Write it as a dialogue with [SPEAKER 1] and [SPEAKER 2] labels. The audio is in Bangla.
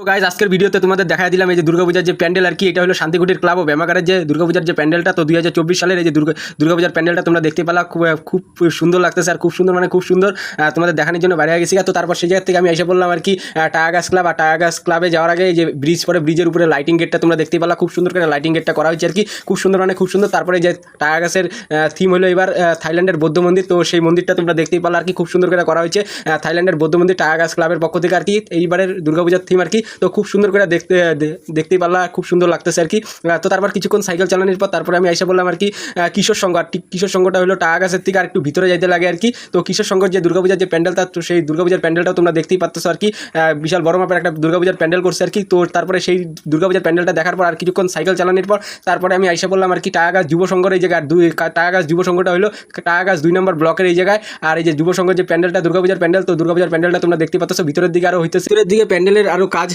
[SPEAKER 1] তো গাইজ আজকের ভিডিওতে তোমাদের দেখা দিলাম এই যে দুর্গাপূজার যে প্যান্ডেল আর কি, এটা হলো শান্তিকুটির ক্লাব ও ব্যামাগারের যে দুর্গাপূজার যে প্যান্ডেলটা। তো 2024 সালের এই যে দুর্গাপূজার প্যান্ডেলটা তোমরা দেখতে পেলা, খুব সুন্দর লাগতেছে আর খুব সুন্দর মানে খুব সুন্দর। তোমাদের দেখানোর জন্য বাইরে গেছি। তো তারপর সেই জায়গা থেকে আমি এসে বললাম আর কি টায়াগাছ ক্লাব। আর টায়াগাছ ক্লাবে যাওয়ার আগে এই যে ব্রিজ পরে, ব্রিজের উপরে লাইটিং গেটটা তোমরা দেখতে পেলা, খুব সুন্দর করে লাইটিং গেটটা করা হয়েছে আর কি, খুব সুন্দর মানে খুব সুন্দর। তারপরে যে টায়াগাছের থিম হলো এবার থাইল্যান্ডের বৌদ্ধ মন্দির। তো সেই মন্দিরটা তোমরা দেখতেই পেলা আর কি, খুব সুন্দর করে করা হয়েছে থাইল্যান্ডের বৌদ্ধ মন্দির টায়াগাছ ক্লাবের পক্ষ থেকে আর কি, এইবারের দুর্গাপূজার থিম আর কি। তো খুব সুন্দর করে দেখতেই পারলা, খুব সুন্দর লাগতেছে আর কি। তো তারপর কিছুক্ষণ সাইকেল চালানোর পর তারপরে আমি এসে বললাম আর কি কিশোর সংঘ। আর কিশোর সংঘটা হলো টায়াগাছের থেকে আর একটু ভিতরে যাইতে লাগে আর কি। তো কিশোর সংঘর যে দুর্গাপূজার যে প্যান্ডেলটা, তো সেই দুর্গাপূজার প্যান্ডেলটাও তোমরা দেখতেই পাচ্ছ আর কি, বিশাল বড় মাপের একটা দুর্গাপূজার প্যান্ডেল করছে আর কি। তো তারপরে সেই দুর্গাপূজার প্যান্ডেলটা দেখার পর আর কিছুক্ষণ সাইকেল চালানোর পর তারপরে আমি এসে বললাম আর কি টায়াগাছ যুব সংঘর এই জায়গায়। টায়াগাছ যুব সংঘটা হলো টায়াগাছ 2 নম্বর ব্লকের এই জায়গায়। আর এই যে যুব সংঘর যে প্যান্ডেলটা দুর্গাপূজার প্যান্ডেল, তো দুর্গাপূজার প্যান্ডেলটা তোমরা দেখতে পাচ্ছ ভিতরের দিকে আরও হইতেছে, ভিতরের দিকে প্যান্ডেলের আরও কাজ